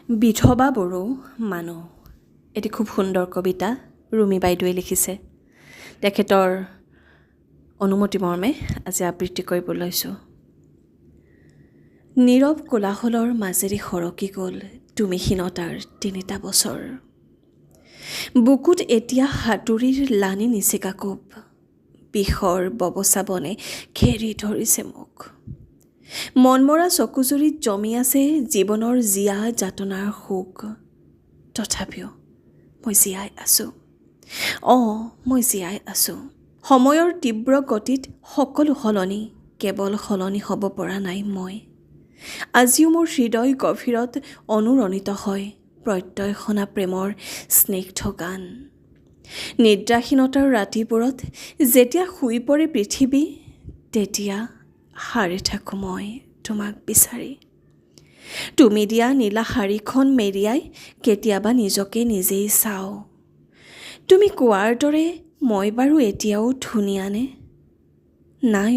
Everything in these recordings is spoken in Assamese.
বিধৱা বড়ো মানুহ এটি খুব সুন্দৰ কবিতা ৰুমি বাইদেৱে লিখিছে। তেখেতৰ অনুমতি মৰ্মে আজি আবৃত্তি কৰিব লৈছোঁ। নীৰৱ কোলাহলৰ মাজেৰে সৰকি গ'ল তুমিহীনতাৰ ৩টা বছৰ। বুকুত এতিয়া হাতুৰিৰ লানি নিচিকা কোব, বিষৰ ববচাবনে ঘেৰি ধৰিছে মোক। মনমৰা চকুজুৰিত জমি আছে জীৱনৰ জীয়া যাতনাৰ শোক। তথাপিও মই জীয়াই আছোঁ, মই জীয়াই আছোঁ। সময়ৰ তীব্ৰ গতিত সকলো সলনি, কেৱল সলনি হ'ব পৰা নাই মই। আজিও মোৰ হৃদয় গভীৰত অনুৰণিত হয় প্ৰত্যয়খনা প্ৰেমৰ স্নিগ্ধ গান। নিদ্ৰাহীনতাৰ ৰাতিবোৰত যেতিয়া শুই পৰে পৃথিৱী, তেতিয়া সাৰে থাকোঁ মই তোমাক বিচাৰি। তুমি দিয়া নীলা শাৰীখন মেৰিয়াই কেতিয়াবা নিজকে নিজেই চাওঁ। তুমি কোৱাৰ দৰে মই বাৰু এতিয়াও ধুনীয়ানে? নাই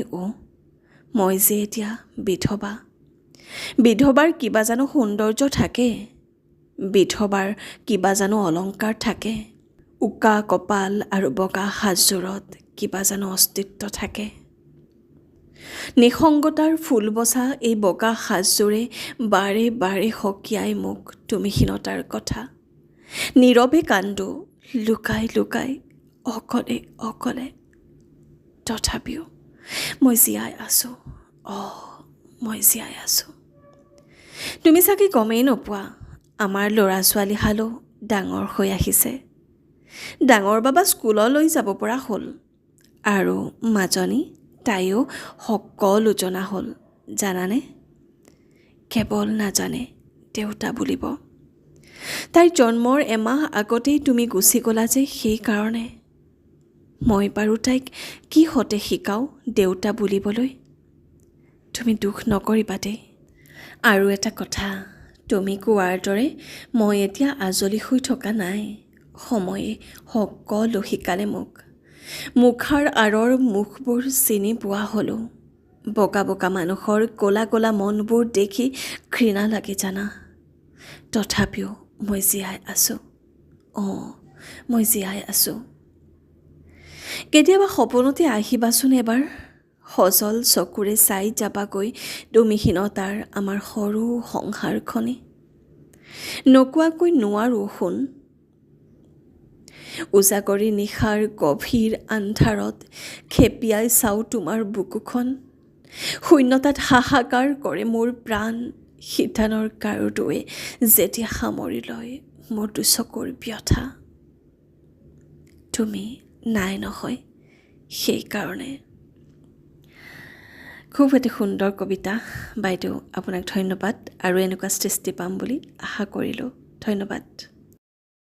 মই যে এতিয়া বিধৱা। বিধৱাৰ কিবা জানো সৌন্দৰ্য থাকে, বিধৱাৰ কিবা জানো অলংকাৰ থাকে, উকা কপাল আৰু বগা সাজযোৰত কিবা জানো অস্তিত্ব থাকে। নিসংগতাৰ ফুল বচা এই বগা সাজযোৰে বাৰে বাৰে সকীয়াই মোক তুমিহীনতাৰ কথা। নীৰৱে কান্দো লুকাই লুকাই অকলে অকলে। তথাপিও মই জীয়াই আছোঁ, মই জীয়াই আছোঁ। তুমি চাগে গমেই নোপোৱা, আমাৰ ল'ৰা ছোৱালীহালো ডাঙৰ হৈ আহিছে। ডাঙৰ বাবা স্কুললৈ যাব পৰা হ'ল, আৰু মাজনী তাইও সকলো জনা হ'ল। জানানে? কেৱল নাজানে দেউতা বুলিব। তাইৰ জন্মৰ এমাহ আগতেই তুমি গুচি গ'লা যে, সেইকাৰণে। মই বাৰু তাইক কিহতে শিকাওঁ দেউতা বুলিবলৈ? তুমি দুখ নকৰিবা দেই। আৰু এটা কথা, তুমি কোৱাৰ দৰে মই এতিয়া আজলি হৈ থকা নাই। সময়ে সকলো শিকালে মোক। মুখাৰ আঁৰৰ মুখবোৰ চিনি পোৱা হ'লোঁ। বগা বগা মানুহৰ ক'লা ক'লা মনবোৰ দেখি ঘৃণা লাগে জানা। তথাপিও মই জীয়াই আছোঁ, মই জীয়াই আছোঁ। কেতিয়াবা সপোনতে আহিবাচোন এবাৰ, সজল চকুৰে চাই যাবাগৈ তুমিহীনতাৰ আমাৰ সৰু সংসাৰখনি। নোকোৱাকৈ নোৱাৰোঁ শুন। উজাগৰি নিশাৰ গভীৰ আন্ধাৰত খেপিয়াই চাওঁ তোমাৰ বুকুখন। শূন্যতাত হাহাকাৰ কৰে মোৰ প্ৰাণ, শিতানৰ গাৰুটোৱে যেতিয়া সামৰি লয় মোৰ দুচকুৰ ব্যথা। তুমি নাই নহয়, সেইকাৰণে। খুব এটি সুন্দৰ কবিতা বাইদেউ, আপোনাক ধন্যবাদ। আৰু এনেকুৱা সৃষ্টি পাম বুলি আশা কৰিলোঁ। ধন্যবাদ।